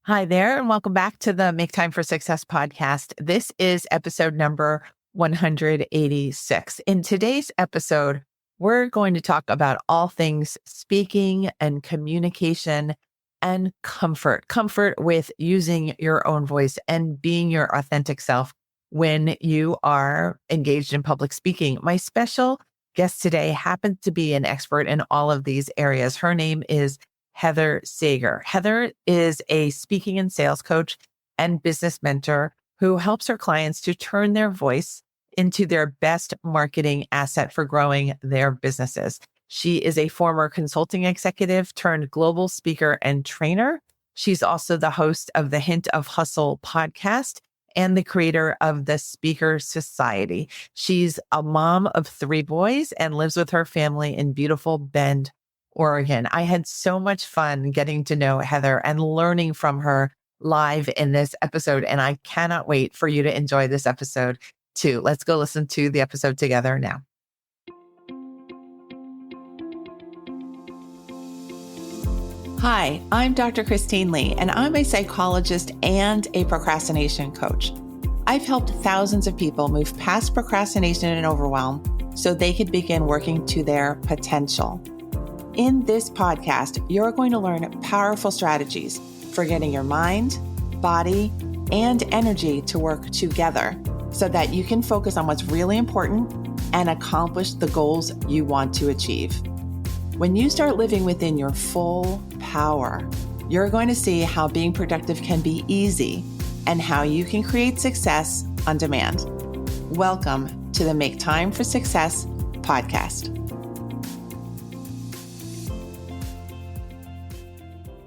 Hi there, and welcome back to the Make Time for Success podcast. This is episode number 186. In today's episode, we're going to talk about all things speaking and communication and comfort. Comfort with using your own voice and being your authentic self when you are engaged in public speaking. My special guest today happens to be an expert in all of these areas. Her name is Heather Sager. Heather is a speaking and sales coach and business mentor who helps her clients to turn their voice into their best marketing asset for growing their businesses. She is a former consulting executive turned global speaker and trainer. She's also the host of the Hint of Hustle podcast and the creator of the Speaker Society. She's a mom of 3 boys and lives with her family in beautiful Bend, Oregon. I had so much fun getting to know Heather and learning from her live in this episode, and I cannot wait for you to enjoy this episode too. Let's go listen to the episode together now. Hi, I'm Dr. Christine Lee, and I'm a psychologist and a procrastination coach. I've helped thousands of people move past procrastination and overwhelm so they could begin working to their potential. In this podcast, you're going to learn powerful strategies for getting your mind, body, and energy to work together so that you can focus on what's really important and accomplish the goals you want to achieve. When you start living within your full power, you're going to see how being productive can be easy and how you can create success on demand. Welcome to the Make Time for Success podcast.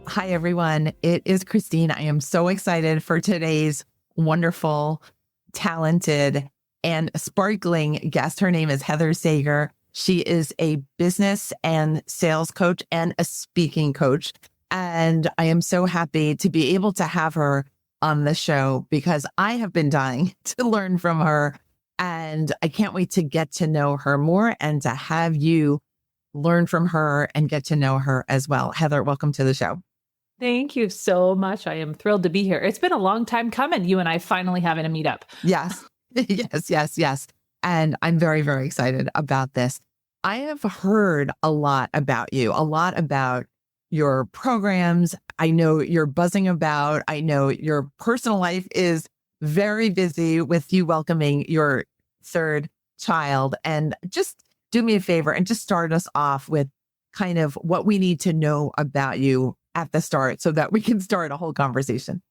Hi, everyone. It is Christine. I am so excited for today's wonderful, talented, and sparkling guest. Her name is Heather Sager. She is a business and sales coach and a speaking coach. And I am so happy to be able to have her on the show because I have been dying to learn from her. And I can't wait to get to know her more and to have you learn from her and get to know her as well. Heather, welcome to the show. Thank you so much. I am thrilled to be here. It's been a long time coming, you and I finally having a meetup. Yes, yes. And I'm very, very excited about this. I have heard a lot about you, a lot about your programs. I know you're buzzing about. I know your personal life is very busy with you welcoming your 3rd child. And just do me a favor and just start us off with kind of what we need to know about you at the start so that we can start a whole conversation.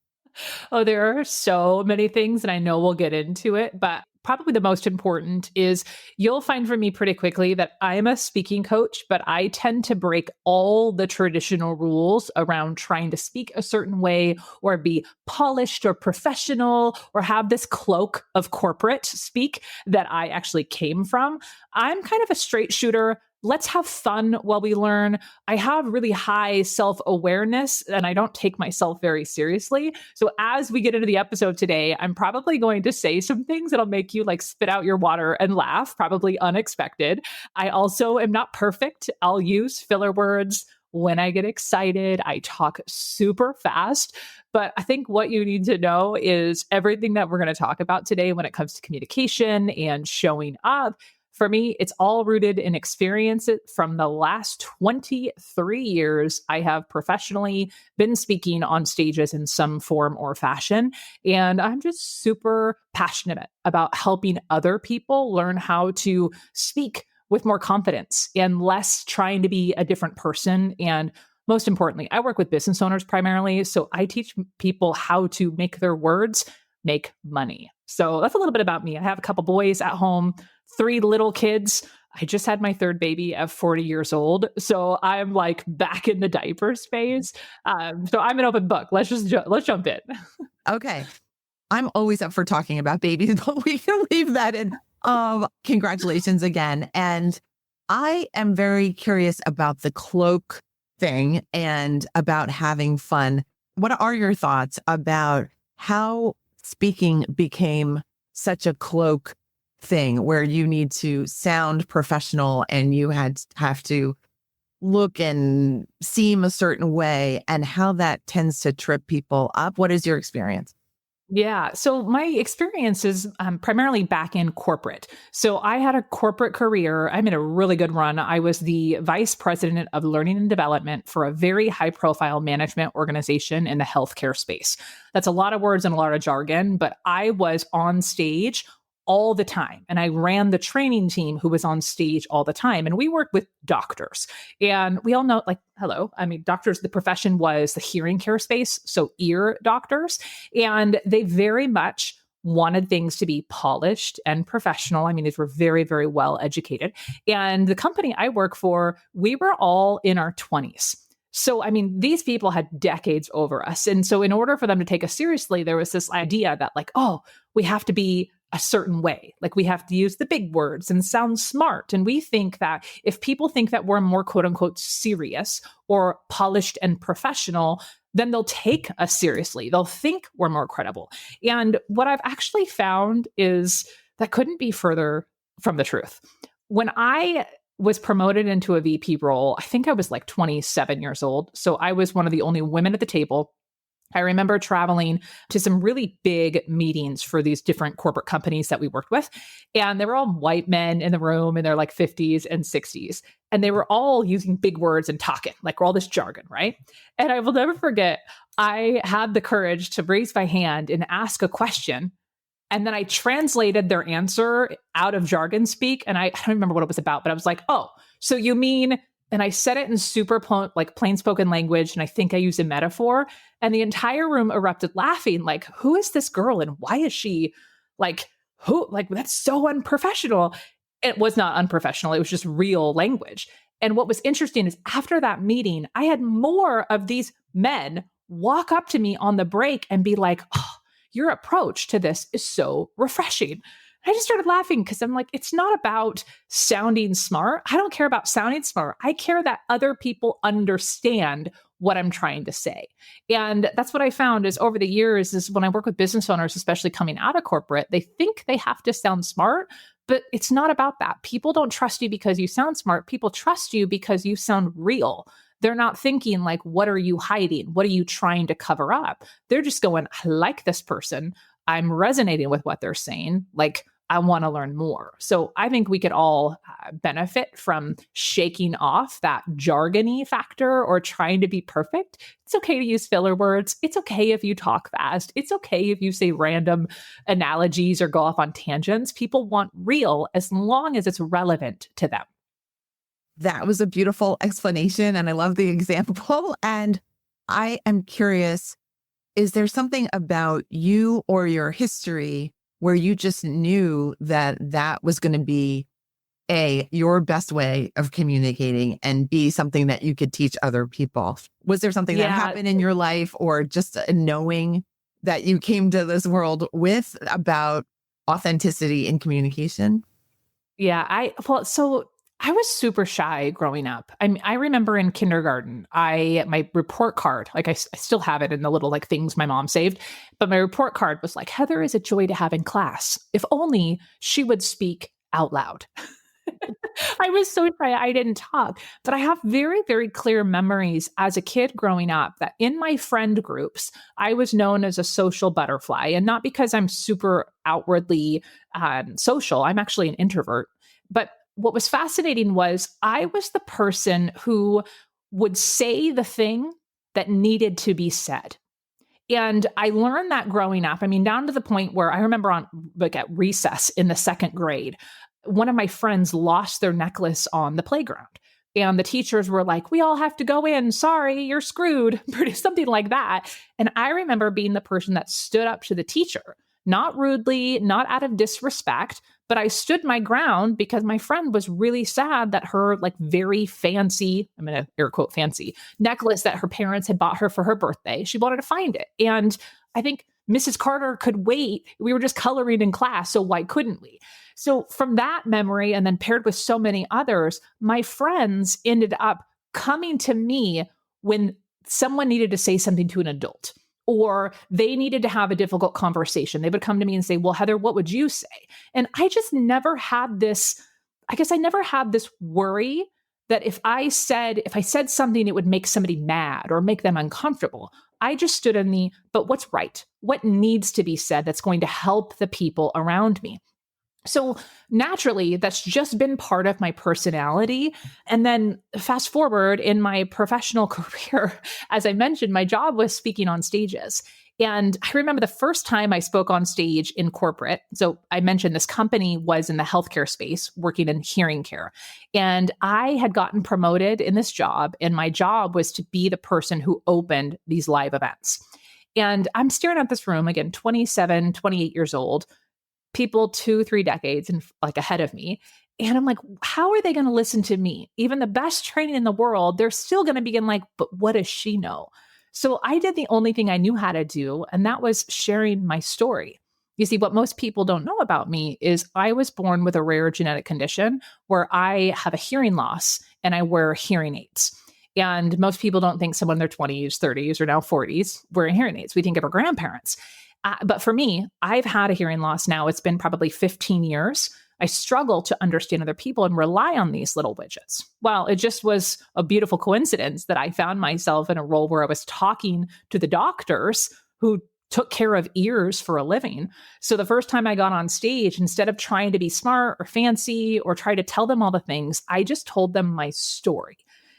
Oh, there are so many things, and I know we'll get into it, but probably the most important is you'll find from me pretty quickly that I'm a speaking coach, but I tend to break all the traditional rules around trying to speak a certain way or be polished or professional or have this cloak of corporate speak that I actually came from. I'm kind of a straight shooter. Let's have fun while we learn. I have really high self-awareness and I don't take myself very seriously. So as we get into the episode today, I'm probably going to say some things that'll make you like spit out your water and laugh, probably unexpected. I also am not perfect. I'll use filler words. When I get excited, I talk super fast. But I think what you need to know is everything that we're going to talk about today when it comes to communication and showing up. For me, it's all rooted in experience from the last 23 years. I have professionally been speaking on stages in some form or fashion. And I'm just super passionate about helping other people learn how to speak with more confidence and less trying to be a different person. And most importantly, I work with business owners primarily. So I teach people how to make their words make money. So that's a little bit about me. I have a couple boys at home, 3 little kids. I just had my 3rd baby at 40 years old. So I'm like back in the diaper space. So I'm an open book. Let's jump in. Okay. I'm always up for talking about babies, but we can leave that in. Congratulations again. And I am very curious about the cloak thing and about having fun. What are your thoughts about how speaking became such a cloak thing where you need to sound professional and you have to look and seem a certain way and how that tends to trip people up. What is your experience? Yeah. So my experience is primarily back in corporate. So I had a corporate career. I'm in a really good run. I was the vice president of learning and development for a very high profile management organization in the healthcare space. That's a lot of words and a lot of jargon, but I was on stage all the time. And I ran the training team who was on stage all the time. And we worked with doctors. And we all know, like, hello, I mean, doctors, the profession was the hearing care space. So ear doctors. And they very much wanted things to be polished and professional. I mean, these were very, very well educated. And the company I work for, we were all in our 20s. So, I mean, these people had decades over us. And so, in order for them to take us seriously, there was this idea that, like, oh, we have to be a certain way. Like, we have to use the big words and sound smart. And we think that if people think that we're more quote unquote serious or polished and professional, then they'll take us seriously. They'll think we're more credible. And what I've actually found is that couldn't be further from the truth. When I was promoted into a VP role, I think I was like 27 years old. So I was one of the only women at the table. I remember traveling to some really big meetings for these different corporate companies that we worked with. And they were all white men in the room in their like 50s and 60s. And they were all using big words and talking, like all this jargon, right? And I will never forget, I had the courage to raise my hand and ask a question. And then I translated their answer out of jargon speak. And I don't remember what it was about, but I was like, oh, so you mean, and I said it in super plain spoken language. And I think I used a metaphor. And the entire room erupted laughing. Like, who is this girl? And why is she like, who? Like, that's so unprofessional. It was not unprofessional. It was just real language. And what was interesting is after that meeting, I had more of these men walk up to me on the break and be like, oh, your approach to this is so refreshing. I just started laughing because I'm like, it's not about sounding smart. I don't care about sounding smart. I care that other people understand what I'm trying to say. And that's what I found is over the years is when I work with business owners, especially coming out of corporate, they think they have to sound smart, but it's not about that. People don't trust you because you sound smart. People trust you because you sound real. They're not thinking like, what are you hiding? What are you trying to cover up? They're just going, I like this person. I'm resonating with what they're saying. Like, I want to learn more. So I think we could all benefit from shaking off that jargony factor or trying to be perfect. It's okay to use filler words. It's okay if you talk fast. It's okay if you say random analogies or go off on tangents. People want real as long as it's relevant to them. That was a beautiful explanation. And I love the example. And I am curious, is there something about you or your history where you just knew that that was going to be A, your best way of communicating, and B, something that you could teach other people? Was there something that happened in your life or just a knowing that you came to this world with about authenticity in communication? Yeah, so I was super shy growing up. I remember in kindergarten, my report card, like I still have it in the little like things my mom saved, but my report card was like, Heather is a joy to have in class. If only she would speak out loud. I was so shy, I didn't talk, but I have very, very clear memories as a kid growing up that in my friend groups, I was known as a social butterfly, and not because I'm super outwardly social. I'm actually an introvert, but what was fascinating was I was the person who would say the thing that needed to be said. And I learned that growing up. I mean, down to the point where I remember at recess in the second grade, one of my friends lost their necklace on the playground. And the teachers were like, we all have to go in. Sorry, you're screwed. Something like that. And I remember being the person that stood up to the teacher, not rudely, not out of disrespect, but I stood my ground because my friend was really sad that her like very fancy, I'm going to air quote fancy, necklace that her parents had bought her for her birthday, she wanted to find it. And I think Mrs. Carter could wait. We were just coloring in class, so why couldn't we? So from that memory, and then paired with so many others, my friends ended up coming to me when someone needed to say something to an adult, or they needed to have a difficult conversation. They would come to me and say, well, Heather, what would you say? And I just never had this, I guess I never had this worry that if I said something, it would make somebody mad or make them uncomfortable. I just stood in but what's right? What needs to be said that's going to help the people around me? So naturally, that's just been part of my personality. And then fast forward in my professional career, as I mentioned, my job was speaking on stages. And I remember the first time I spoke on stage in corporate. So I mentioned this company was in the healthcare space, working in hearing care. And I had gotten promoted in this job, and my job was to be the person who opened these live events. And I'm staring at this room again, 27, 28 years old, people 2, 3 decades and like ahead of me. And I'm like, how are they going to listen to me? Even the best training in the world, they're still going to begin like, but what does she know? So I did the only thing I knew how to do, and that was sharing my story. You see, what most people don't know about me is I was born with a rare genetic condition where I have a hearing loss and I wear hearing aids. And most people don't think someone in their 20s, 30s, or now 40s wearing hearing aids. We think of our grandparents. But for me, I've had a hearing loss now. It's been probably 15 years. I struggle to understand other people and rely on these little widgets. Well, it just was a beautiful coincidence that I found myself in a role where I was talking to the doctors who took care of ears for a living. So the first time I got on stage, instead of trying to be smart or fancy or try to tell them all the things, I just told them my story.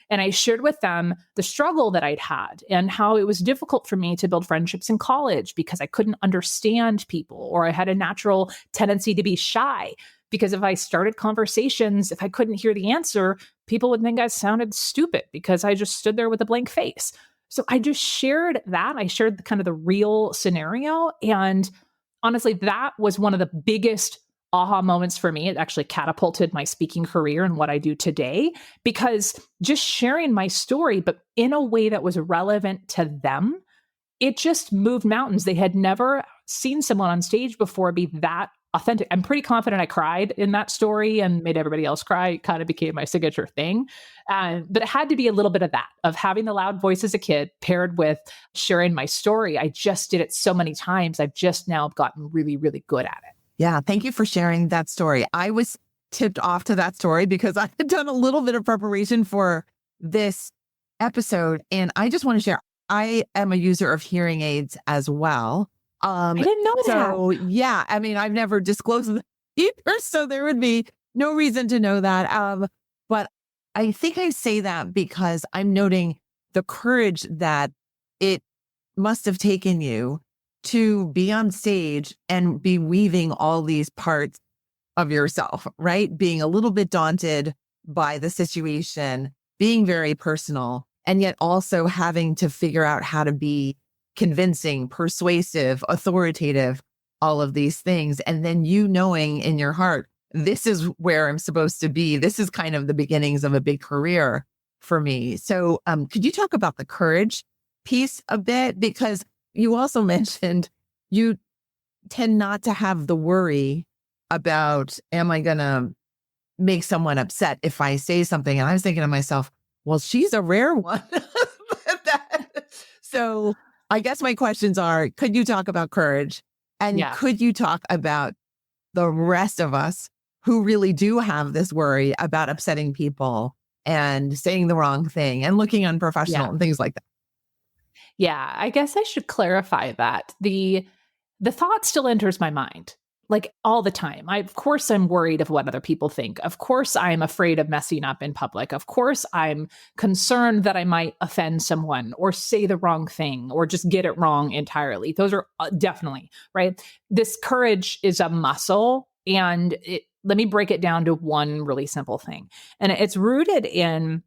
And I shared with them the struggle that I'd had and how it was difficult for me to build friendships in college because I couldn't understand people, or I had a natural tendency to be shy. Because if I started conversations, if I couldn't hear the answer, people would think I sounded stupid because I just stood there with a blank face. So I just shared that. I shared the real scenario. And honestly, that was one of the biggest aha moments for me. It actually catapulted my speaking career and what I do today, because just sharing my story, but in a way that was relevant to them, it just moved mountains. They had never seen someone on stage before be that authentic. I'm pretty confident I cried in that story and made everybody else cry. It kind of became my signature thing. But it had to be a little bit of that, of having the loud voice as a kid paired with sharing my story. I just did it so many times. I've just now gotten really, really good at it. Yeah. Thank you for sharing that story. I was tipped off to that story because I had done a little bit of preparation for this episode. And I just want to share, I am a user of hearing aids as well. I didn't know that. So yeah, I mean, I've never disclosed that either, so there would be no reason to know that. But I think I say that because I'm noting the courage that it must have taken you to be on stage and be weaving all these parts of yourself, right? Being a little bit daunted by the situation, being very personal, and yet also having to figure out how to be convincing, persuasive, authoritative, all of these things. And then you knowing in your heart, this is where I'm supposed to be. This is kind of the beginnings of a big career for me. So could you talk about the courage piece a bit? Because you also mentioned you tend not to have the worry about, am I going to make someone upset if I say something? And I was thinking to myself, well, she's a rare one. So I guess my questions are, could you talk about courage? And could you talk about the rest of us who really do have this worry about upsetting people and saying the wrong thing and looking unprofessional and things like that? Yeah, I guess I should clarify that. The thought still enters my mind, like all the time. Of course, I'm worried of what other people think. Of course, I'm afraid of messing up in public. Of course, I'm concerned that I might offend someone or say the wrong thing or just get it wrong entirely. Those are definitely, right? This courage is a muscle, and let me break it down to one really simple thing. And it's rooted in,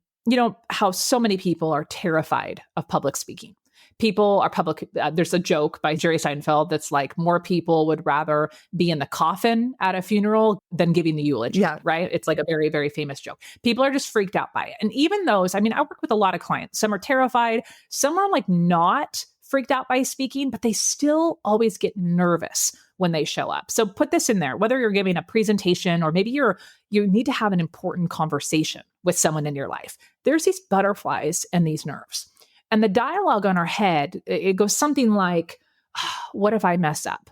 how so many people are terrified of public speaking. People are public. There's a joke by Jerry Seinfeld that's like, more people would rather be in the coffin at a funeral than giving the eulogy, right? It's like a very, very famous joke. People are just freaked out by it. And even those, I work with a lot of clients. Some are terrified. Some are like not freaked out by speaking, but they still always get nervous when they show up. So put this in there, whether you're giving a presentation or maybe you need to have an important conversation with someone in your life. There's these butterflies and these nerves. And the dialogue on our head, it goes something like, what if I mess up?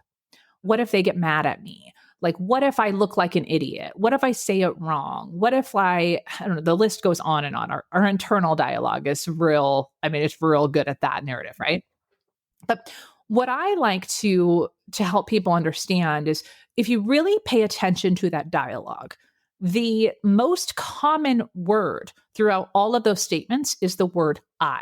What if they get mad at me? Like, what if I look like an idiot? What if I say it wrong? What if I don't know, the list goes on and on. Our internal dialogue is real. I mean, it's real good at that narrative, right? But what I like to help people understand is if you really pay attention to that dialogue, the most common word throughout all of those statements is the word I.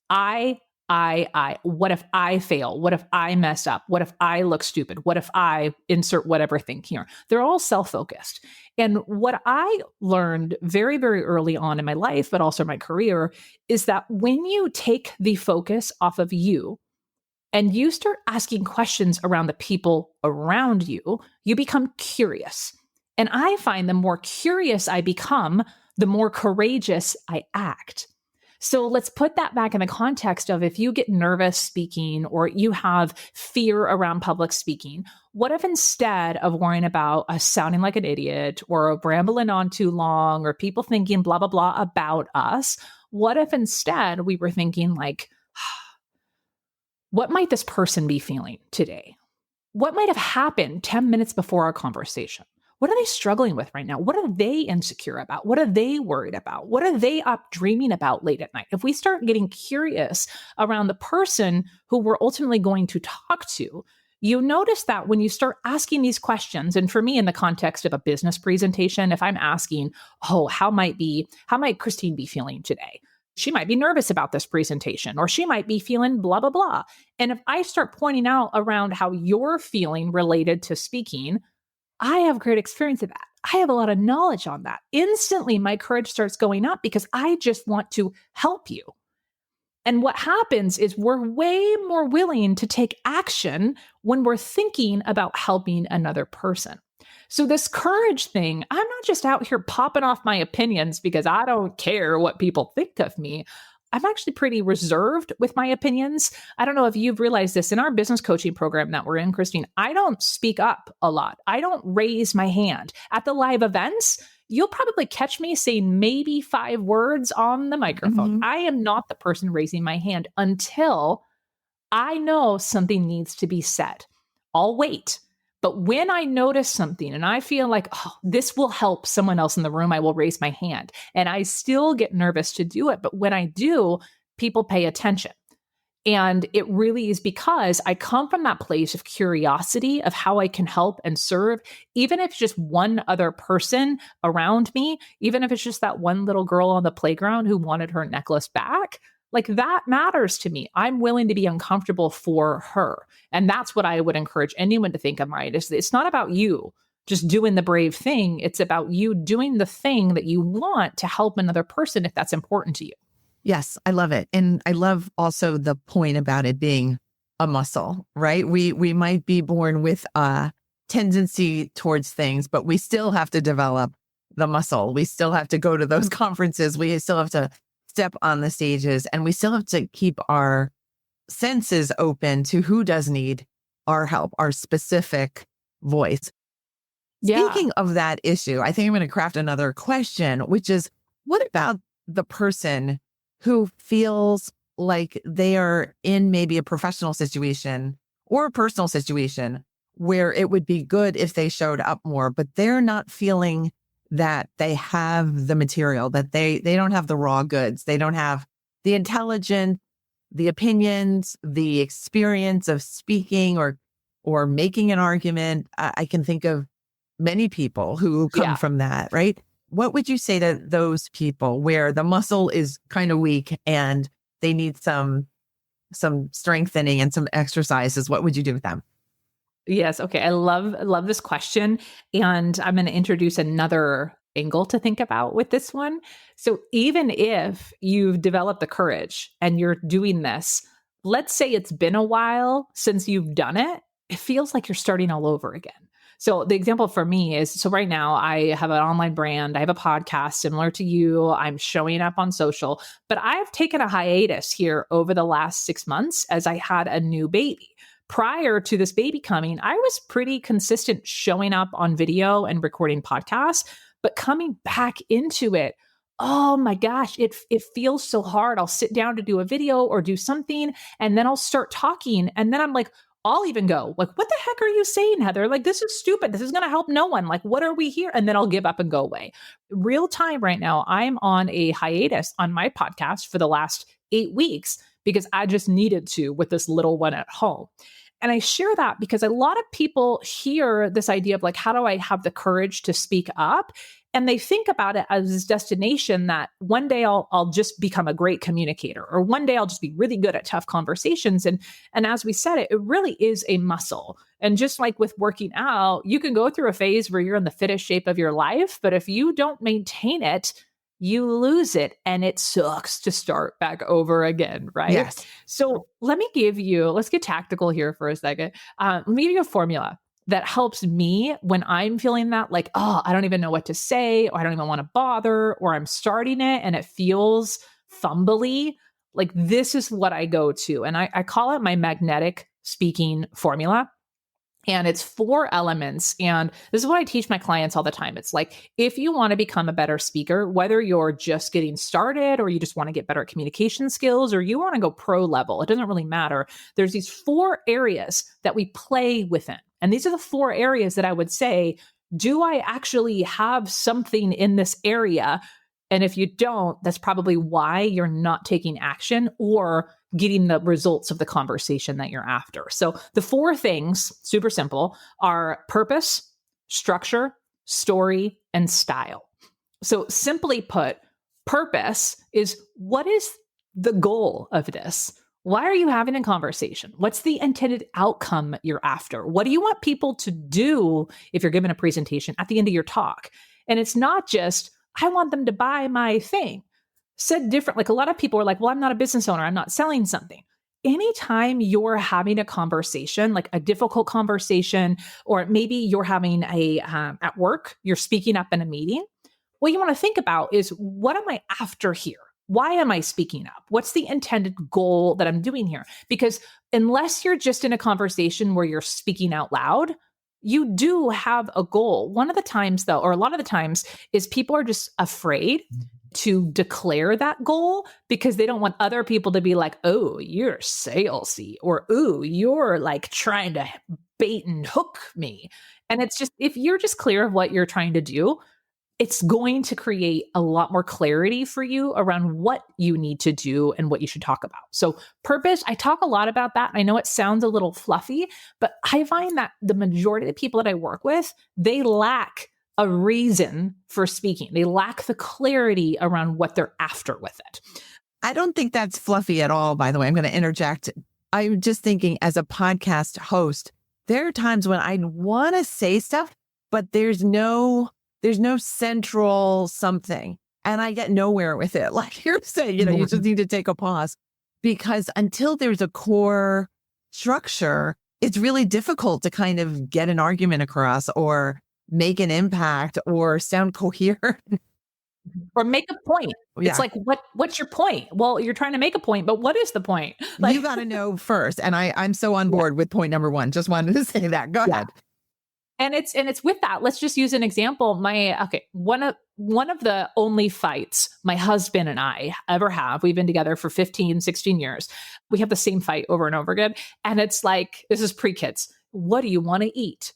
I, I. What if I fail? What if I mess up? What if I look stupid? What if I insert whatever thing here? They're all self-focused. And what I learned very, very early on in my life, but also my career, is that when you take the focus off of you and you start asking questions around the people around you, you become curious. And I find the more curious I become, the more courageous I act. So let's put that back in the context of if you get nervous speaking or you have fear around public speaking, what if instead of worrying about us sounding like an idiot or rambling on too long or people thinking blah, blah, blah about us, what if instead we were thinking like, what might this person be feeling today? What might have happened 10 minutes before our conversation? What are they struggling with right now? What are they insecure about? What are they worried about? What are they up dreaming about late at night? If we start getting curious around the person who we're ultimately going to talk to, you notice that when you start asking these questions, and for me, in the context of a business presentation, if I'm asking, oh, how might Christine be feeling today? She might be nervous about this presentation, or she might be feeling blah, blah, blah. And if I start pointing out around how you're feeling related to speaking, I have great experience of that. I have a lot of knowledge on that. Instantly, my courage starts going up because I just want to help you. And what happens is we're way more willing to take action when we're thinking about helping another person. So this courage thing, I'm not just out here popping off my opinions because I don't care what people think of me. I'm actually pretty reserved with my opinions. I don't know if you've realized this in our business coaching program that we're in, Christine. I don't speak up a lot. I don't raise my hand. At the live events, you'll probably catch me saying maybe 5 words on the microphone. Mm-hmm. I am not the person raising my hand until I know something needs to be said. I'll wait. But when I notice something and I feel like, oh, this will help someone else in the room, I will raise my hand. And I still get nervous to do it. But when I do, people pay attention. And it really is because I come from that place of curiosity of how I can help and serve, even if it's just one other person around me, even if it's just that one little girl on the playground who wanted her necklace back. Like that matters to me. I'm willing to be uncomfortable for her. And that's what I would encourage anyone to think of, right? It's not about you just doing the brave thing. It's about you doing the thing that you want to help another person if that's important to you. Yes, I love it. And I love also the point about it being a muscle, right? We might be born with a tendency towards things, but we still have to develop the muscle. We still have to go to those conferences. We still have to step on the stages, and we still have to keep our senses open to who does need our help, our specific voice. Yeah. Speaking of that issue, I think I'm going to craft another question, which is, what about the person who feels like they are in maybe a professional situation or a personal situation where it would be good if they showed up more, but they're not feeling that they have the material, that they don't have the raw goods. They don't have the intelligence, the opinions, the experience of speaking or making an argument. I can think of many people who come from that, right? What would you say to those people where the muscle is kind of weak and they need some strengthening and some exercises? What would you do with them? Yes. Okay. I love this question. And I'm going to introduce another angle to think about with this one. So even if you've developed the courage and you're doing this, let's say it's been a while since you've done it, it feels like you're starting all over again. So the example for me is, so right now I have an online brand. I have a podcast similar to you. I'm showing up on social, but I've taken a hiatus here over the last 6 months as I had a new baby. Prior to this baby coming, I was pretty consistent showing up on video and recording podcasts, but coming back into it, oh my gosh, it feels so hard. I'll sit down to do a video or do something, and then I'll start talking. And then I'm like, I'll even go like, what the heck are you saying, Heather? Like, this is stupid. This is going to help no one. Like, what are we here? And then I'll give up and go away. Real time right now, I'm on a hiatus on my podcast for the last 8 weeks because I just needed to with this little one at home. And I share that because a lot of people hear this idea of like, how do I have the courage to speak up? And they think about it as this destination that one day I'll just become a great communicator, or one day I'll just be really good at tough conversations. And as we said, it really is a muscle. And just like with working out, you can go through a phase where you're in the fittest shape of your life, but if you don't maintain it, you lose it and it sucks to start back over again, right? Yes. So let's get tactical here for a second. Let me give you a formula that helps me when I'm feeling that like, oh, I don't even know what to say, or I don't even want to bother, or I'm starting it and it feels fumbly. Like, this is what I go to. And I call it my magnetic speaking formula. And it's 4 elements. And this is what I teach my clients all the time. It's like, if you want to become a better speaker, whether you're just getting started or you just want to get better at communication skills or you want to go pro level, it doesn't really matter. There's these 4 areas that we play within. And these are the 4 areas that I would say, do I actually have something in this area? And if you don't, that's probably why you're not taking action or getting the results of the conversation that you're after. So the 4 things, super simple, are purpose, structure, story, and style. So simply put, purpose is, what is the goal of this? Why are you having a conversation? What's the intended outcome you're after? What do you want people to do if you're giving a presentation at the end of your talk? And it's not just, I want them to buy my thing. Said different, like a lot of people are like, well, I'm not a business owner. I'm not selling something. Anytime you're having a conversation, like a difficult conversation, or maybe you're having at work, you're speaking up in a meeting, what you want to think about is, what am I after here? Why am I speaking up? What's the intended goal that I'm doing here? Because unless you're just in a conversation where you're speaking out loud, you do have a goal. One of the times though, or a lot of the times, is people are just afraid to declare that goal because they don't want other people to be like, oh, you're salesy, or oh, you're like trying to bait and hook me. And it's just, if you're just clear of what you're trying to do, it's going to create a lot more clarity for you around what you need to do and what you should talk about. So purpose, I talk a lot about that. I know it sounds a little fluffy, but I find that the majority of the people that I work with, they lack a reason for speaking. They lack the clarity around what they're after with it. I don't think that's fluffy at all, by the way. I'm going to interject. I'm just thinking, as a podcast host, there are times when I want to say stuff, but there's no central something, and I get nowhere with it. Like you're saying, you just need to take a pause, because until there's a core structure, it's really difficult to kind of get an argument across or make an impact or sound coherent. Or make a point. Yeah. It's like, what's your point? Well, you're trying to make a point, but what is the point? Like, you got to know first. And I'm so on board with point number 1. Just wanted to say that. Go ahead. And it's with that. Let's just use an example. One of the only fights my husband and I ever have, we've been together for 15, 16 years. We have the same fight over and over again. And it's like, this is pre-kids. What do you want to eat?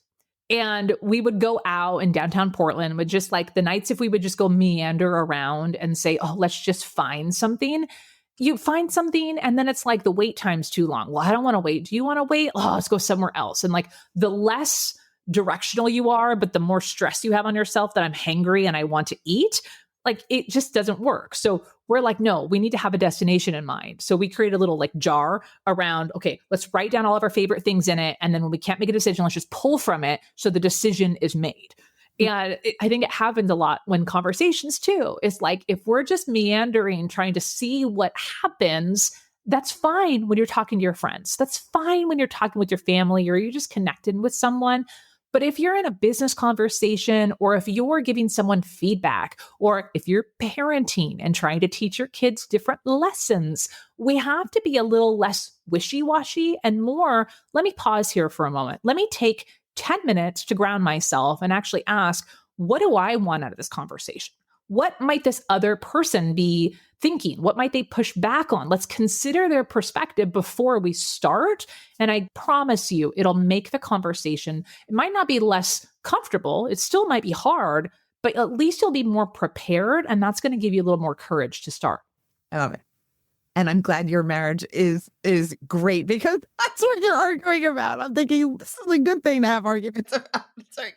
And we would go out in downtown Portland with just like the nights, if we would just go meander around and say, oh, let's just find something. You find something and then it's like the wait time's too long. Well, I don't want to wait. Do you want to wait? Oh, let's go somewhere else. And like the less directional you are, but the more stress you have on yourself that I'm hangry and I want to eat, like it just doesn't work. So we're like, no, we need to have a destination in mind. So we create a little like jar around, okay, let's write down all of our favorite things in it. And then when we can't make a decision, let's just pull from it. So the decision is made. And I think it happens a lot when conversations too. It's like, if we're just meandering, trying to see what happens, that's fine when you're talking to your friends. That's fine when you're talking with your family or you're just connected with someone. But if you're in a business conversation, or if you're giving someone feedback, or if you're parenting and trying to teach your kids different lessons, we have to be a little less wishy-washy and more, let me pause here for a moment. Let me take 10 minutes to ground myself and actually ask, what do I want out of this conversation? what might this other person be thinking? What might they push back on? Let's consider their perspective before we start. And I promise you, it'll make the conversation, it might not be less comfortable. It still might be hard, but at least you'll be more prepared. And that's going to give you a little more courage to start. I love it. And I'm glad your marriage is great because that's what you're arguing about. I'm thinking this is a good thing to have arguments about. Sorry,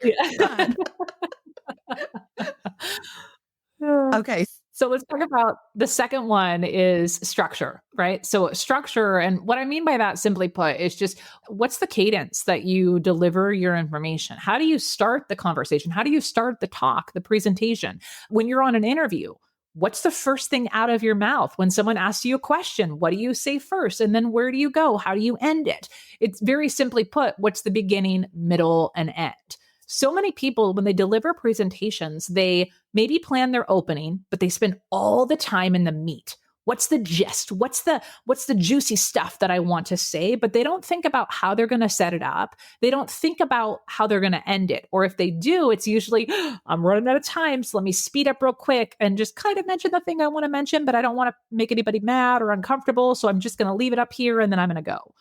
okay. So let's talk about the second one is structure, right? So structure, and what I mean by that, simply put, is just what's the cadence that you deliver your information? How do you start the conversation? How do you start the talk, the presentation? When you're on an interview, what's the first thing out of your mouth? When someone asks you a question, what do you say first? And then where do you go? How do you end it? It's very simply put, what's the beginning, middle, and end? So many people, when they deliver presentations, they maybe plan their opening, but they spend all the time in the meat. What's the gist? What's the juicy stuff that I want to say? But they don't think about how they're going to set it up. They don't think about how they're going to end it. Or if they do, it's usually, I'm running out of time, so let me speed up real quick and just kind of mention the thing I want to mention, but I don't want to make anybody mad or uncomfortable. So I'm just going to leave it up here and then I'm going to go.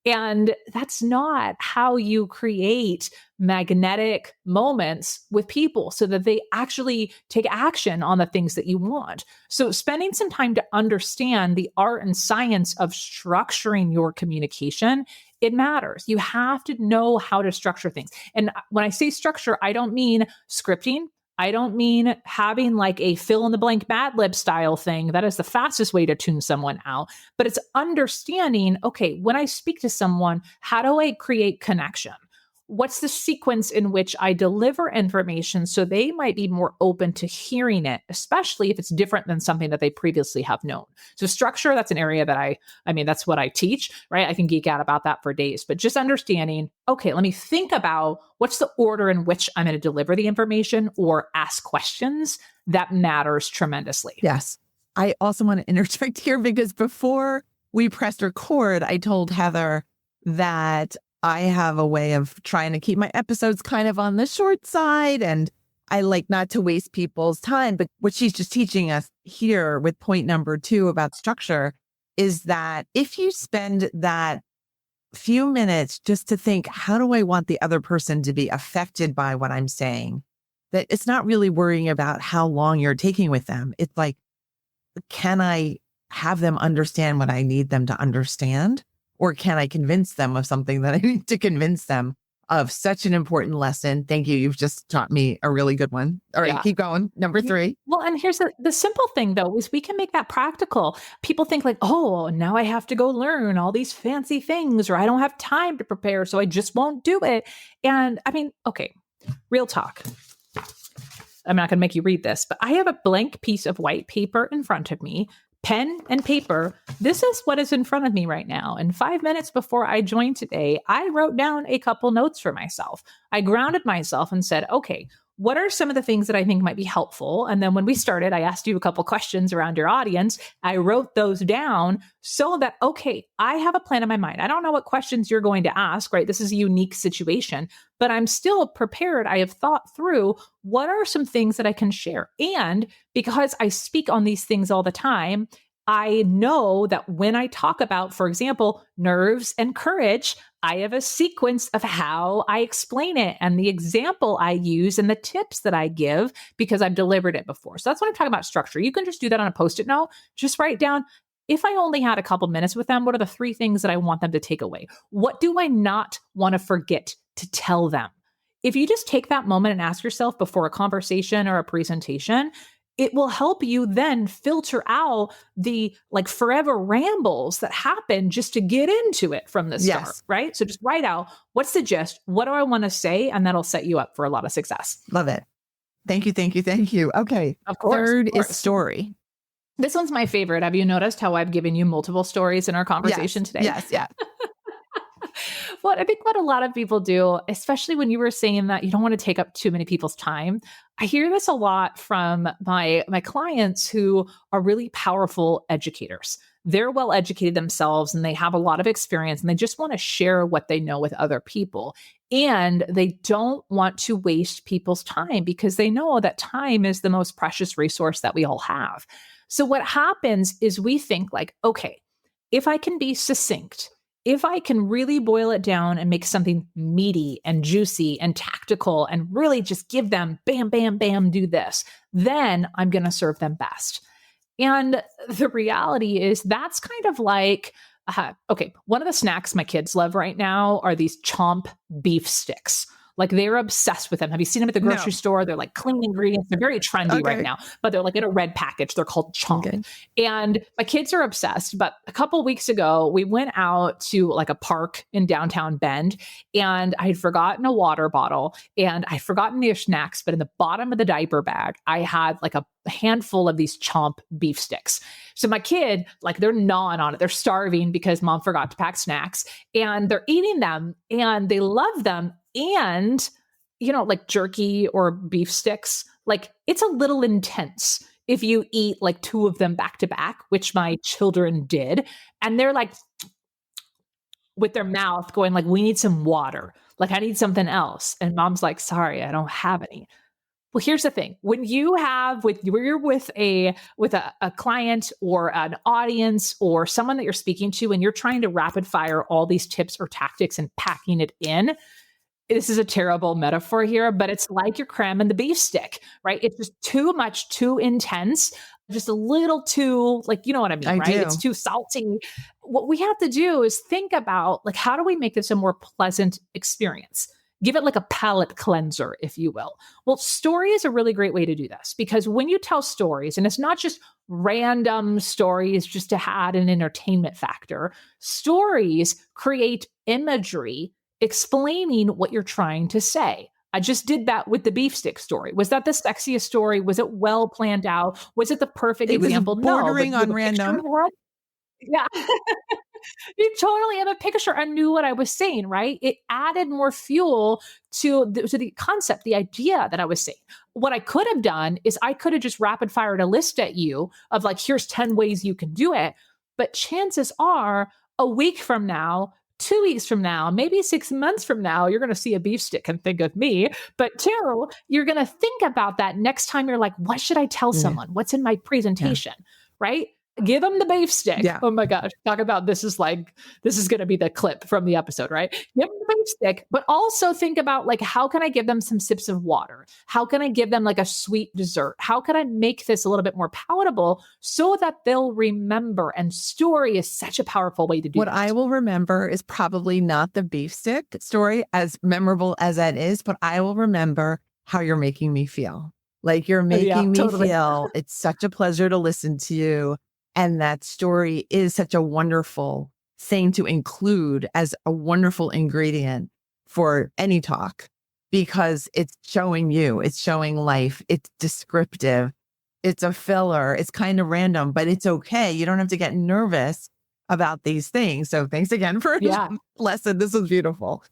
And that's not how you create magnetic moments with people so that they actually take action on the things that you want. So spending some time to understand the art and science of structuring your communication, it matters. You have to know how to structure things. And when I say structure, I don't mean scripting. I don't mean having like a fill in the blank Mad Lib style thing. That is the fastest way to tune someone out. But it's understanding, okay, when I speak to someone, how do I create connection? What's the sequence in which I deliver information so they might be more open to hearing it, especially if it's different than something that they previously have known. So structure, that's an area that I mean, that's what I teach, right? I can geek out about that for days, but just understanding, okay, let me think about what's the order in which I'm going to deliver the information or ask questions. That matters tremendously. Yes. I also want to interject here because before we pressed record, I told Heather that I have a way of trying to keep my episodes kind of on the short side, and I like not to waste people's time. But what she's just teaching us here with point number 2 about structure is that if you spend that few minutes just to think, how do I want the other person to be affected by what I'm saying? That it's not really worrying about how long you're taking with them. It's like, can I have them understand what I need them to understand? Or can I convince them of something that I need to convince them of? Such an important lesson. Thank you. You've just taught me a really good one. All right, keep going. Number 3. Well, and here's the simple thing, though, is we can make that practical. People think like, oh, now I have to go learn all these fancy things, or I don't have time to prepare, so I just won't do it. And I mean, okay, real talk. I'm not going to make you read this, but I have a blank piece of white paper in front of me. Pen and paper. This is what is in front of me right now. And 5 minutes before I joined today, I wrote down a couple notes for myself. I grounded myself and said, okay, what are some of the things that I think might be helpful? And then when we started, I asked you a couple questions around your audience. I wrote those down so that, okay, I have a plan in my mind. I don't know what questions you're going to ask, right? This is a unique situation, but I'm still prepared. I have thought through what are some things that I can share. And because I speak on these things all the time, I know that when I talk about, for example, nerves and courage, I have a sequence of how I explain it and the example I use and the tips that I give because I've delivered it before. So that's what I'm talking about structure. You can just do that on a Post-it note. Just write down, if I only had a couple minutes with them, what are the 3 things that I want them to take away? What do I not want to forget to tell them? If you just take that moment and ask yourself before a conversation or a presentation, it will help you then filter out the like forever rambles that happen just to get into it from the start, right? So just write out, what's the gist? What do I want to say? And that'll set you up for a lot of success. Love it. Thank you. Thank you. Thank you. Okay. Of course. Third is story. This one's my favorite. Have you noticed how I've given you multiple stories in our conversation today? Yes. Yeah. Well, I think what a lot of people do, especially when you were saying that you don't want to take up too many people's time, I hear this a lot from my clients who are really powerful educators. they're well educated themselves and they have a lot of experience and they just want to share what they know with other people. And they don't want to waste people's time because they know that time is the most precious resource that we all have. So what happens is we think like, okay, if I can be succinct, if I can really boil it down and make something meaty and juicy and tactical and really just give them bam, bam, bam, do this, then I'm going to serve them best. And the reality is that's kind of like, okay, one of the snacks my kids love right now are these Chomp beef sticks. Like they're obsessed with them. Have you seen them at the grocery store? They're like clean ingredients. They're very trendy right now, but they're like in a red package. They're called Chomp. Okay. And my kids are obsessed. But a couple of weeks ago, we went out to like a park in downtown Bend and I had forgotten a water bottle and I'd forgotten their snacks. But in the bottom of the diaper bag, I had like a handful of these Chomp beef sticks. So my kid, like they're gnawing on it. They're starving because mom forgot to pack snacks and they're eating them and they love them. And, you know, like jerky or beef sticks, like it's a little intense if you eat like two of them back to back, which my children did. And they're like with their mouth going like, we need some water. Like I need something else. And mom's like, sorry, I don't have any. Well, here's the thing. When you're with a client or an audience or someone that you're speaking to and you're trying to rapid fire all these tips or tactics and packing it in, this is a terrible metaphor here, but it's like you're cramming the beef stick, right? It's just too much, too intense, just a little too, like, you know what I mean, right? It's too salty. What we have to do is think about, like, how do we make this a more pleasant experience? Give it like a palate cleanser, if you will. Well, story is a really great way to do this because when you tell stories, and it's not just random stories just to add an entertainment factor, stories create imagery explaining what you're trying to say. I just did that with the beef stick story. Was that the sexiest story? Was it well planned out? Was it the perfect example? Was bordering on random. Yeah. You totally have a picture. I knew what I was saying, right? It added more fuel to the concept, the idea that I was saying. What I could have done is I could have just rapid fired a list at you of like, here's 10 ways you can do it. But chances are a week from now, 2 weeks from now, maybe 6 months from now, you're going to see a beef stick and think of me. But two, you're going to think about that next time you're like, what should I tell someone? What's in my presentation, right? Give them the beef stick. Yeah. Oh my gosh. Talk about this is going to be the clip from the episode, right? Give them the beef stick, but also think about like, how can I give them some sips of water? How can I give them like a sweet dessert? How can I make this a little bit more palatable so that they'll remember? And story is such a powerful way to do what that. I will remember is probably not the beef stick story, as memorable as that is, but I will remember how you're making me feel. Like you're making me feel it's such a pleasure to listen to you. And that story is such a wonderful thing to include as a wonderful ingredient for any talk because it's showing you, it's showing life, it's descriptive, it's a filler, it's kind of random, but it's okay. You don't have to get nervous about these things. So thanks again for the lesson. This was beautiful.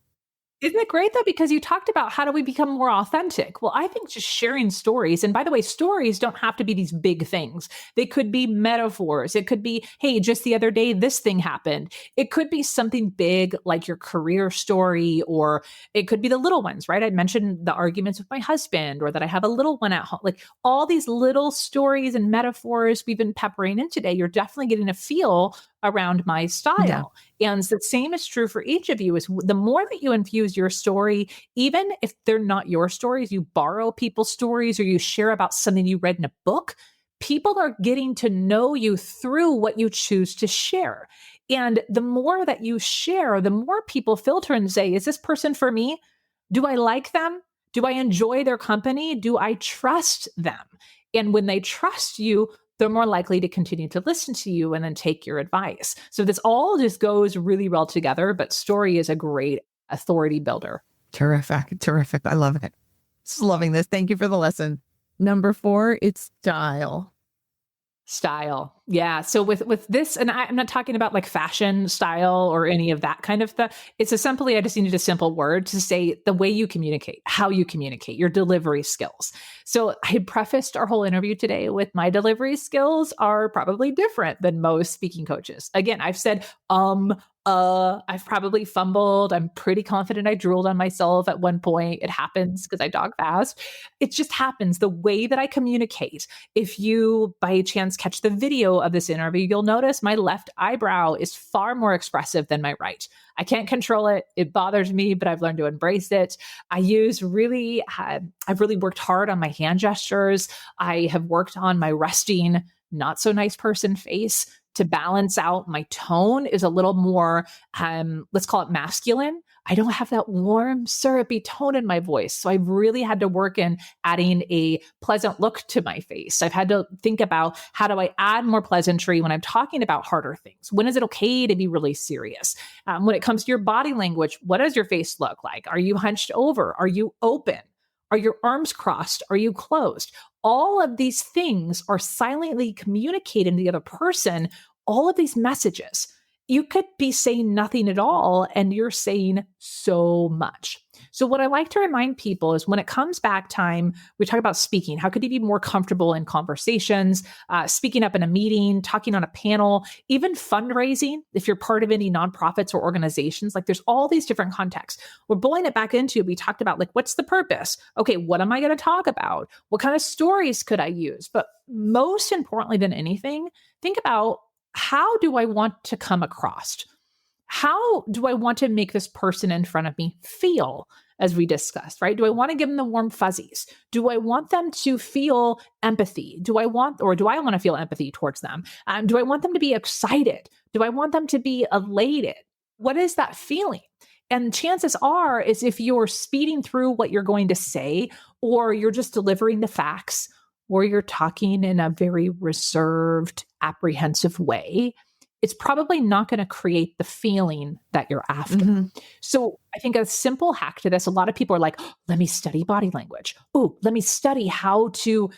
Isn't it great though? Because you talked about how do we become more authentic? Well, I think just sharing stories, and by the way, stories don't have to be these big things. They could be metaphors. It could be, hey, just the other day, this thing happened. It could be something big like your career story, or it could be the little ones, right? I mentioned the arguments with my husband, or that I have a little one at home. Like all these little stories and metaphors we've been peppering in today, you're definitely getting a feel around my style. Yeah. And the same is true for each of you is the more that you infuse your story, even if they're not your stories, you borrow people's stories or you share about something you read in a book, people are getting to know you through what you choose to share. And the more that you share, the more people filter and say, is this person for me? Do I like them? Do I enjoy their company? Do I trust them? And when they trust you, they're more likely to continue to listen to you and then take your advice. So this all just goes really well together, but story is a great authority builder. Terrific. Terrific. I love it. Just loving this. Thank you for the lesson. Number 4, it's style. Style. Yeah. So with this, and I'm not talking about like fashion style or any of that kind of stuff. It's I just needed a simple word to say the way you communicate, how you communicate, your delivery skills. So I had prefaced our whole interview today with my delivery skills are probably different than most speaking coaches. Again, I've said, I've probably fumbled. I'm pretty confident I drooled on myself at one point. It happens because I talk fast. It just happens. The way that I communicate. If you by chance catch the video of this interview, you'll notice my left eyebrow is far more expressive than my right. I can't control it. It bothers me, but I've learned to embrace it. I've really worked hard on my hand gestures. I have worked on my resting, not so nice person face to balance out. My tone is a little more, let's call it masculine. I don't have that warm, syrupy tone in my voice. So I've really had to work in adding a pleasant look to my face. I've had to think about how do I add more pleasantry when I'm talking about harder things? When is it okay to be really serious? When it comes to your body language, what does your face look like? Are you hunched over? Are you open? Are your arms crossed? Are you closed? All of these things are silently communicating to the other person all of these messages. You could be saying nothing at all, and you're saying so much. So what I like to remind people is when it comes back time, we talk about speaking. How could you be more comfortable in conversations, speaking up in a meeting, talking on a panel, even fundraising, if you're part of any nonprofits or organizations, like there's all these different contexts. We're pulling it back into, we talked about like, what's the purpose? Okay, what am I going to talk about? What kind of stories could I use? But most importantly than anything, think about how do I want to come across? How do I want to make this person in front of me feel, as we discussed, right? Do I want to give them the warm fuzzies? Do I want them to feel empathy? Do I want to feel empathy towards them? Do I want them to be excited? Do I want them to be elated? What is that feeling? And chances are is if you're speeding through what you're going to say, or you're just delivering the facts, or you're talking in a very reserved, apprehensive way, it's probably not going to create the feeling that you're after. Mm-hmm. So I think a simple hack to this, a lot of people are like, oh, let me study body language. Oh, let me study how to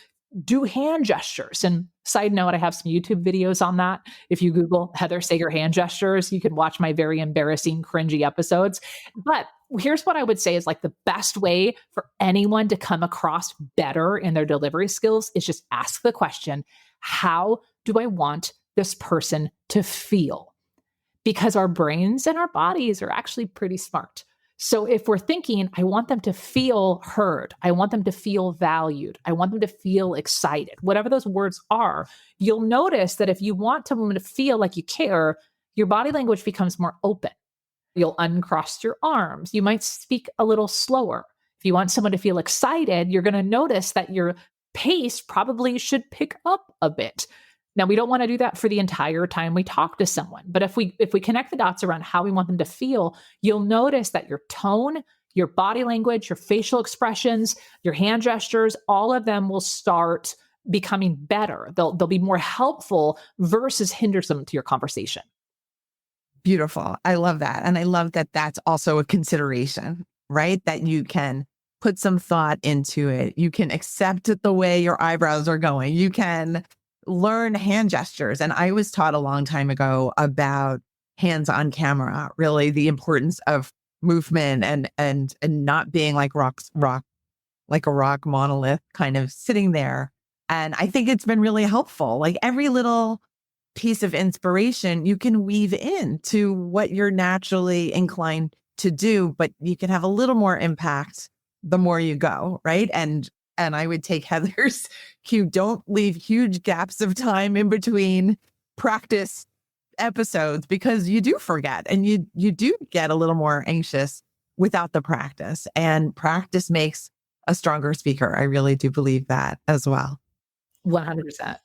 do hand gestures. And side note, I have some YouTube videos on that. If you Google Heather Sager hand gestures, you can watch my very embarrassing, cringy episodes. But here's what I would say is like the best way for anyone to come across better in their delivery skills is just ask the question, how do I want this person to feel? Because our brains and our bodies are actually pretty smart. So if we're thinking, I want them to feel heard, I want them to feel valued, I want them to feel excited, whatever those words are, you'll notice that if you want someone to feel like you care, your body language becomes more open. You'll uncross your arms. You might speak a little slower. If you want someone to feel excited, you're going to notice that your pace probably should pick up a bit. Now, we don't want to do that for the entire time we talk to someone. But if we connect the dots around how we want them to feel, you'll notice that your tone, your body language, your facial expressions, your hand gestures, all of them will start becoming better. They'll be more helpful versus hindersome to your conversation. Beautiful. I love that. And I love that that's also a consideration, right? That you can put some thought into it. You can accept it the way your eyebrows are going. You can learn hand gestures. And I was taught a long time ago about hands on camera, really the importance of movement and not being like like a rock monolith kind of sitting there. And I think it's been really helpful. Like every little piece of inspiration you can weave into what you're naturally inclined to do, but you can have a little more impact the more you go, right? And I would take Heather's cue, don't leave huge gaps of time in between practice episodes because you do forget and you do get a little more anxious without the practice. And practice makes a stronger speaker. I really do believe that as well. 100%.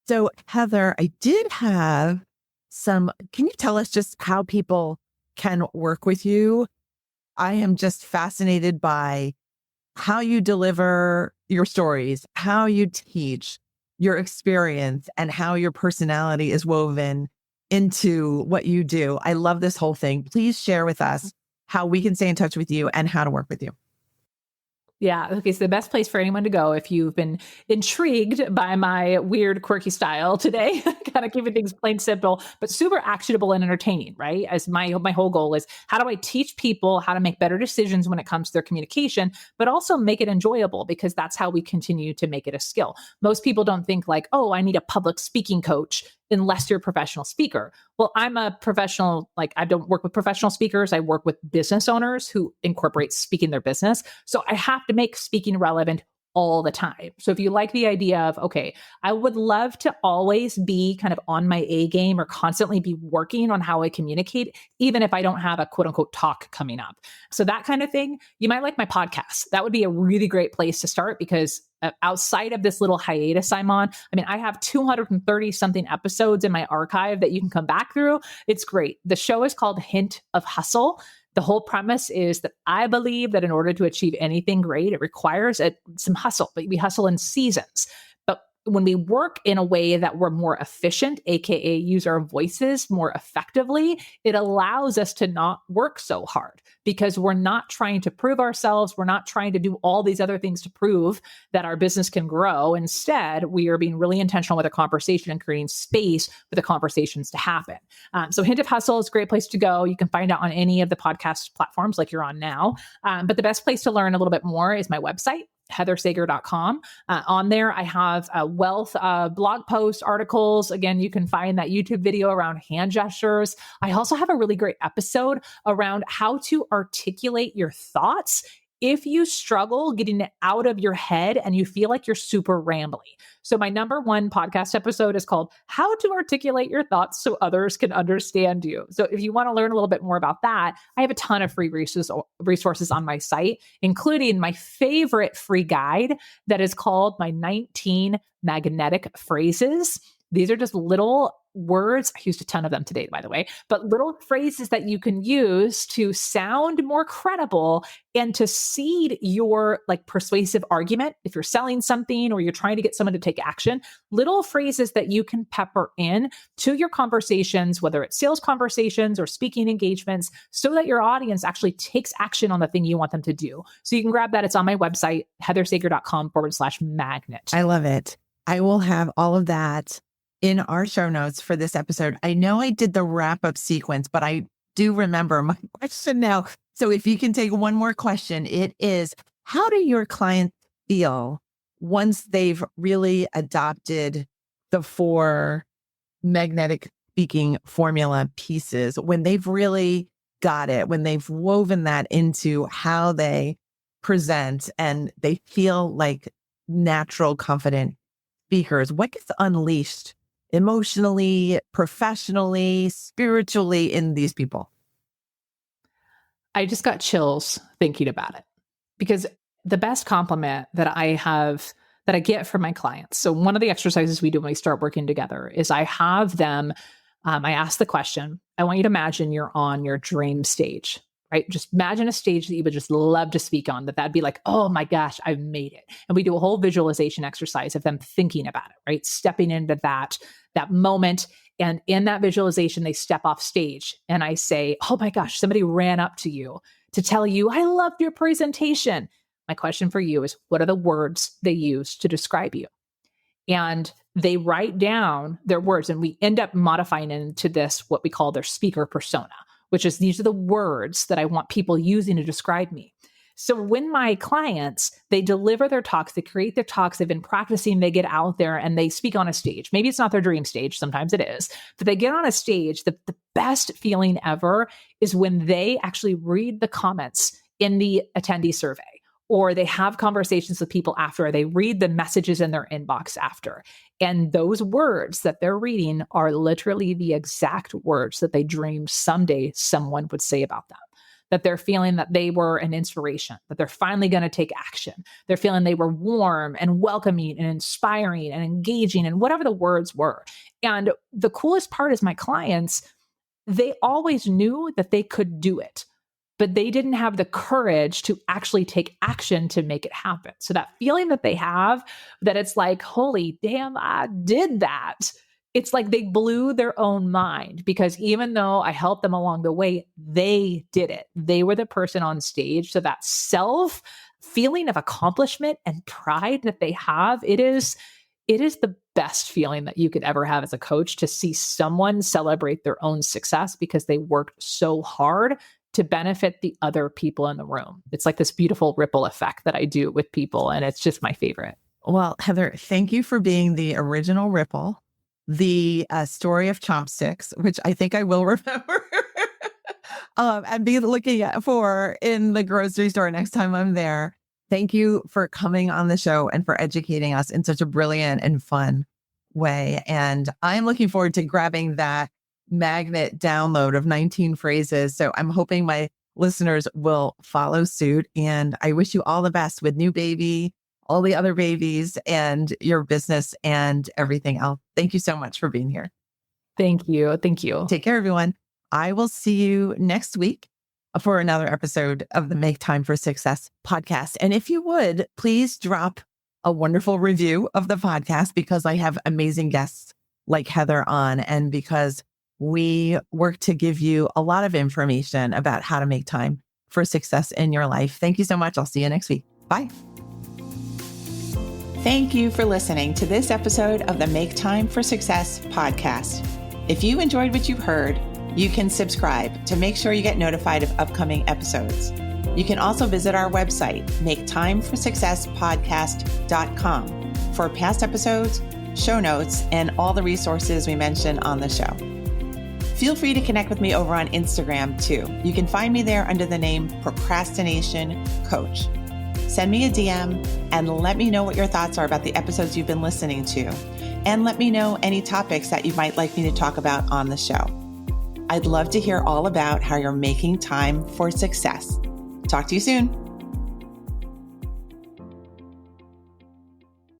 So Heather, I did have can you tell us just how people can work with you? I am just fascinated by how you deliver your stories, how you teach, your experience, and how your personality is woven into what you do. I love this whole thing. Please share with us how we can stay in touch with you and how to work with you. Yeah. Okay. So the best place for anyone to go if you've been intrigued by my weird, quirky style today, kind of keeping things plain simple, but super actionable and entertaining, right? As my whole goal is how do I teach people how to make better decisions when it comes to their communication, but also make it enjoyable because that's how we continue to make it a skill. Most people don't think like, oh, I need a public speaking coach unless you're a professional speaker. Well, I'm a professional, like I don't work with professional speakers. I work with business owners who incorporate speaking their business. So I have to make speaking relevant all the time. So if you like the idea of, okay, I would love to always be kind of on my A game or constantly be working on how I communicate, even if I don't have a quote unquote talk coming up. So that kind of thing, you might like my podcast. That would be a really great place to start because outside of this little hiatus I'm on, I mean, I have 230 something episodes in my archive that you can come back through. It's great. The show is called Hint of Hustle. The whole premise is that I believe that in order to achieve anything great, it requires some hustle, but we hustle in seasons. But when we work in a way that we're more efficient, AKA use our voices more effectively, it allows us to not work so hard because we're not trying to prove ourselves. We're not trying to do all these other things to prove that our business can grow. Instead, we are being really intentional with a conversation and creating space for the conversations to happen. So Hint of Hustle is a great place to go. You can find out on any of the podcast platforms like you're on now. But the best place to learn a little bit more is my website, heathersager.com. On there, I have a wealth of blog posts, articles. Again, you can find that YouTube video around hand gestures. I also have a really great episode around how to articulate your thoughts if you struggle getting it out of your head and you feel like you're super rambly. So my number one podcast episode is called How to Articulate Your Thoughts So Others Can Understand You. So if you want to learn a little bit more about that, I have a ton of free resources on my site, including my favorite free guide that is called My 19 Magnetic Phrases. These are just little words. I used a ton of them today, by the way, but little phrases that you can use to sound more credible and to seed your like persuasive argument. If you're selling something or you're trying to get someone to take action, little phrases that you can pepper in to your conversations, whether it's sales conversations or speaking engagements, so that your audience actually takes action on the thing you want them to do. So you can grab that. It's on my website, heathersager.com/magnet. I love it. I will have all of that in our show notes for this episode. I know I did the wrap up sequence, but I do remember my question now. So if you can take one more question, it is, how do your clients feel once they've really adopted the 4 magnetic speaking formula pieces, when they've really got it, when they've woven that into how they present and they feel like natural, confident speakers? What gets unleashed emotionally, professionally, spiritually in these people? I just got chills thinking about it because the best compliment that I get from my clients. So one of the exercises we do when we start working together is I have them, I ask the question, I want you to imagine you're on your dream stage, right? Just imagine a stage that you would just love to speak on, that'd be like, oh my gosh, I've made it. And we do a whole visualization exercise of them thinking about it, right? Stepping into that moment. And in that visualization, they step off stage and I say, oh my gosh, somebody ran up to you to tell you, I loved your presentation. My question for you is, what are the words they use to describe you? And they write down their words, and we end up modifying into this, what we call their speaker persona, which is these are the words that I want people using to describe me. So when my clients, they deliver their talks, they create their talks, they've been practicing, they get out there and they speak on a stage. Maybe it's not their dream stage, sometimes it is, but they get on a stage. The best feeling ever is when they actually read the comments in the attendee survey, or they have conversations with people after, or they read the messages in their inbox after. And those words that they're reading are literally the exact words that they dreamed someday someone would say about them. That they're feeling that they were an inspiration, that they're finally going to take action. They're feeling they were warm and welcoming and inspiring and engaging and whatever the words were. And the coolest part is my clients, they always knew that they could do it, but they didn't have the courage to actually take action to make it happen. So that feeling that they have, that it's like, holy damn, I did that. It's like they blew their own mind, because even though I helped them along the way, they did it. They were the person on stage. So that self feeling of accomplishment and pride that they have, it is the best feeling that you could ever have as a coach, to see someone celebrate their own success because they worked so hard to benefit the other people in the room. It's like this beautiful ripple effect that I do with people, and it's just my favorite. Well, Heather, thank you for being the original ripple, the story of chopsticks, which I think I will remember and be looking for in the grocery store next time I'm there. Thank you for coming on the show and for educating us in such a brilliant and fun way. And I'm looking forward to grabbing that magnet download of 19 phrases. So I'm hoping my listeners will follow suit. And I wish you all the best with new baby, all the other babies, and your business and everything else. Thank you so much for being here. Thank you. Thank you. Take care, everyone. I will see you next week for another episode of the Make Time for Success podcast. And if you would, please drop a wonderful review of the podcast, because I have amazing guests like Heather on, and because we work to give you a lot of information about how to make time for success in your life. Thank you so much. I'll see you next week. Bye. Thank you for listening to this episode of the Make Time for Success podcast. If you enjoyed what you've heard, you can subscribe to make sure you get notified of upcoming episodes. You can also visit our website, maketimeforsuccesspodcast.com, for past episodes, show notes, and all the resources we mention on the show. Feel free to connect with me over on Instagram too. You can find me there under the name Procrastination Coach. Send me a DM and let me know what your thoughts are about the episodes you've been listening to. And let me know any topics that you might like me to talk about on the show. I'd love to hear all about how you're making time for success. Talk to you soon.